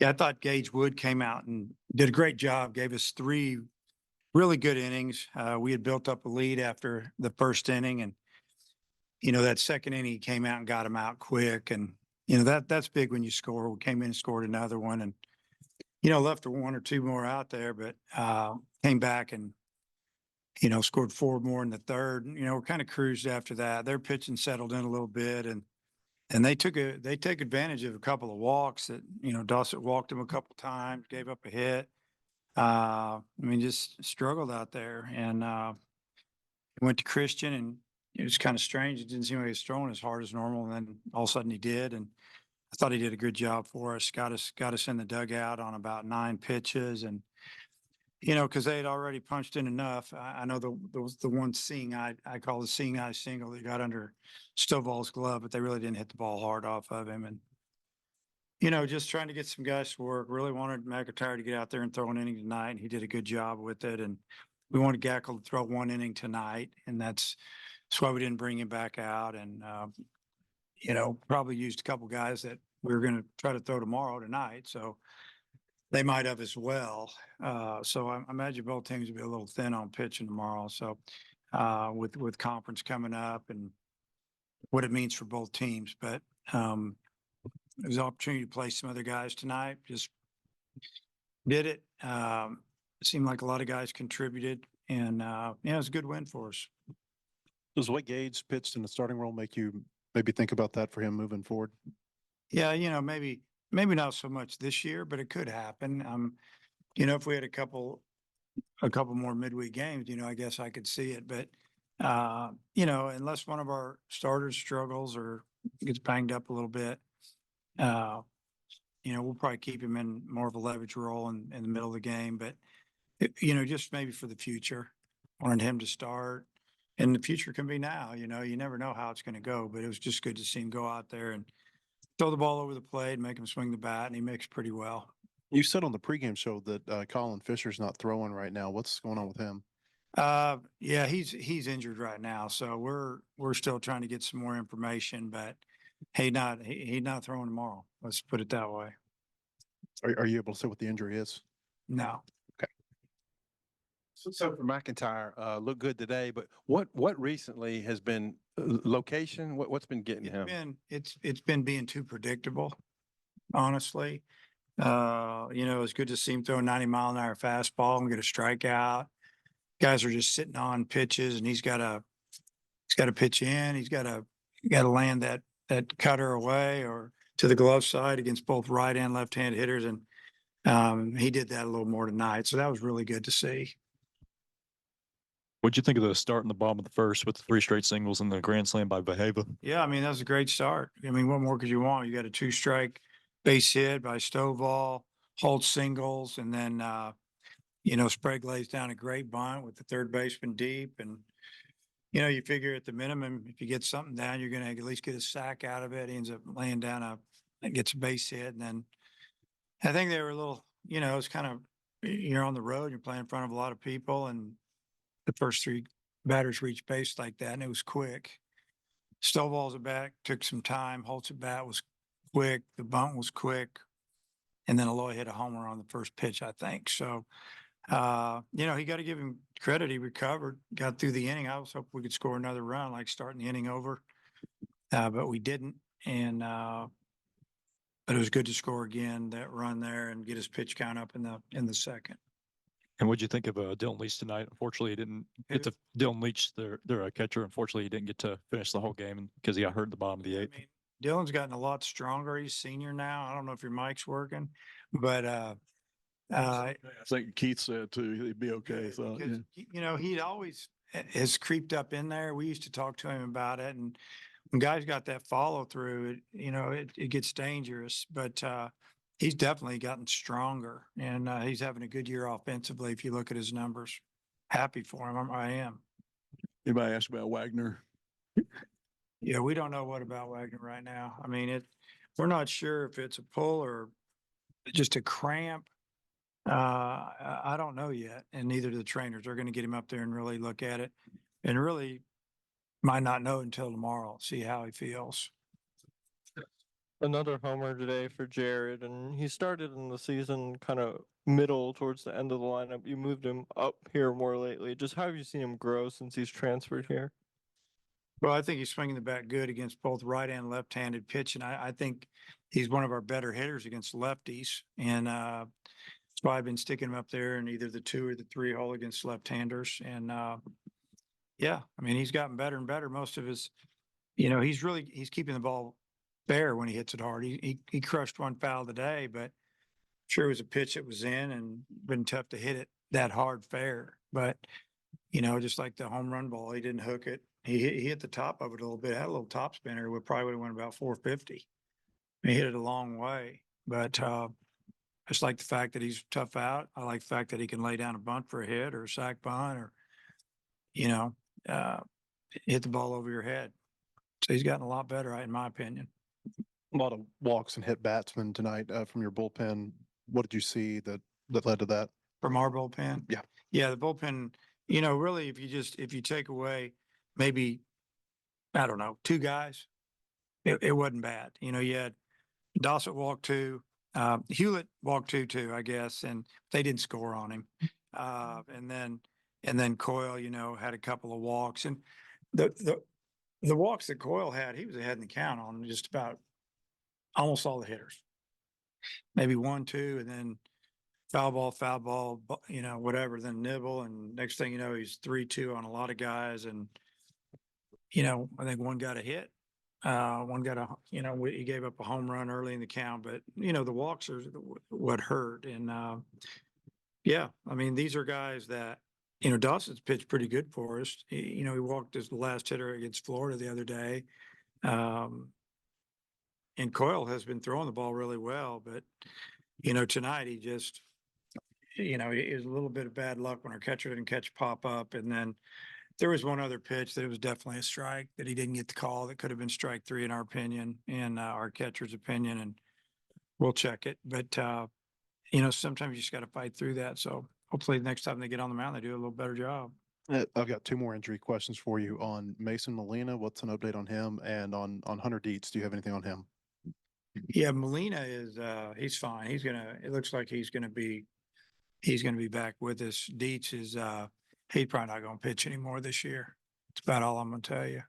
Yeah, I thought Gage Wood came out and did a great job, gave us 3 really good innings. We had built up a lead after the first inning, and, that second inning, he came out and got him out quick, and, that's big when you score. We came in and scored another one and, left 1 or 2 more out there, but, came back and, scored 4 more in the third. We're kind of cruised after that. Their pitching settled in a little bit, and they take advantage of a couple of walks that, Dossett walked him a couple times, gave up a hit. Just struggled out there, and went to Christian, and it was kind of strange. It didn't seem like he was throwing as hard as normal, and then all of a sudden he did, and I thought he did a good job for us. Got us in the dugout on about 9 pitches, and because they had already punched in enough. I know the one seeing eye, I call the seeing eye single that got under Stovall's glove, but they really didn't hit the ball hard off of him, and just trying to get some guys to work. Really wanted McIntyre to get out there and throw an inning tonight, and he did a good job with it. And we wanted Gackle to throw 1 inning tonight, and that's why we didn't bring him back out. And probably used a couple guys that we were going to try to throw tonight, so they might have as well. So I imagine both teams will be a little thin on pitching tomorrow. So with conference coming up and what it means for both teams, but there was an opportunity to play some other guys tonight. Just did it. It seemed like a lot of guys contributed, and it was a good win for us. Does what Gage pitched in the starting role make you maybe think about that for him moving forward? Yeah, maybe not so much this year, but it could happen. If we had a couple more midweek games, I guess I could see it. But unless one of our starters struggles or gets banged up a little bit, we'll probably keep him in more of a leverage role in the middle of the game. But just maybe for the future, wanted him to start. And the future can be now. You never know how it's going to go. But it was just good to see him go out there and throw the ball over the plate, make him swing the bat, and he makes pretty well. You said on the pregame show that Colin Fisher's not throwing right now. What's going on with him? Yeah, he's injured right now, so we're still trying to get some more information. But he's not throwing tomorrow. Let's put it that way. Are you able to say what the injury is? No. Okay. So for McIntyre, looked good today, but what recently has been location? What's been getting him? It's been being too predictable, honestly. It's good to see him throw a 90-mile-an-hour fastball and get a strikeout. Guys are just sitting on pitches, and he's got to pitch in. He's got to land that cutter away or to the glove side against both right and left-hand hitters, and he did that a little more tonight. So that was really good to see. What'd you think of the start in the bottom of the first with the 3 straight singles and the grand slam by Behava? Yeah, that was a great start. What more could you want? You got a 2-strike base hit by Stovall, Holt singles, and then Sprague lays down a great bunt with the third baseman deep. And you figure at the minimum, if you get something down, you're going to at least get a sack out of it. He ends up laying down gets a base hit. And then I think they were a little, it's kind of, you're on the road, you're playing in front of a lot of people, and the first 3 batters reached base like that, and it was quick. Stovall's at bat took some time. Holt's at bat was quick. The bunt was quick. And then Aloy hit a homer on the first pitch, I think. So, he got to give him credit. He recovered, got through the inning. I was hoping we could score another run, like starting the inning over. But we didn't. And, but it was good to score again, that run there, and get his pitch count up in the second. And what'd you think of Dylan Leach tonight? Unfortunately, he didn't get to Dylan Leach, their catcher. Unfortunately, he didn't get to finish the whole game because he got hurt at the bottom of the 8th. Dylan's gotten a lot stronger. He's senior now. I don't know if your mic's working, but I think Keith said too he'd be okay. So because, he always has creeped up in there. We used to talk to him about it, and when guys got that follow through, it gets dangerous. But he's definitely gotten stronger, and he's having a good year offensively. If you look at his numbers, happy for him. I am. Anybody asked about Wagner? Yeah, we don't know what about Wagner right now. We're not sure if it's a pull or just a cramp. I don't know yet, and neither do the trainers. They're going to get him up there and really look at it, and really might not know until tomorrow. See how he feels. Another homer today for Jared, and he started in the season kind of middle towards the end of the lineup. You moved him up here more lately. Just how have you seen him grow since he's transferred here? Well, I think he's swinging the bat good against both right and left-handed pitch, and I think he's one of our better hitters against lefties. And that's why I've been sticking him up there in either the 2 or the 3 hole against left-handers. And yeah, I mean, he's gotten better and better. Most of his, he's keeping the ball fair when he hits it hard. He crushed one foul today, but sure it was a pitch that was in and been tough to hit it that hard fair. But just like the home run ball, he didn't hook it. He hit the top of it a little bit, had a little top spinner. We probably would have went about 450. He hit it a long way, but I just like the fact that he's tough out. I like the fact that he can lay down a bunt for a hit or a sac bunt or, hit the ball over your head. So he's gotten a lot better, in my opinion. A lot of walks and hit batsmen tonight from your bullpen. What did you see that led to that? From our bullpen? Yeah. Yeah, the bullpen, really, if you take away maybe, I don't know, 2 guys, it wasn't bad. You had Dossett walked 2, Hewlett walked 2 too, I guess, and they didn't score on him. And then Coyle, had a couple of walks, and the walks that Coyle had, he was ahead in the count on just about almost all the hitters. Maybe 1, 2, and then foul ball, whatever, then nibble. And next thing you know, he's 3-2 on a lot of guys. And, I think one got a hit. One got he gave up a home run early in the count, but the walks are what hurt. And, yeah, I mean, these are guys that, Dawson's pitched pretty good for us. He walked as the last hitter against Florida the other day. And Coyle has been throwing the ball really well, but, tonight he just, it was a little bit of bad luck when our catcher didn't catch pop up. And then there was one other pitch that it was definitely a strike that he didn't get the call. That could have been strike 3 in our opinion and our catcher's opinion, and we'll check it. But, sometimes you just got to fight through that. So hopefully the next time they get on the mound, they do a little better job. I've got 2 more injury questions for you on Mason Molina. What's an update on him? And on Hunter Dietz, do you have anything on him? Yeah, Molina is, he's fine. It looks like he's going to be back with us. Dietz is, he's probably not going to pitch anymore this year. That's about all I'm going to tell you.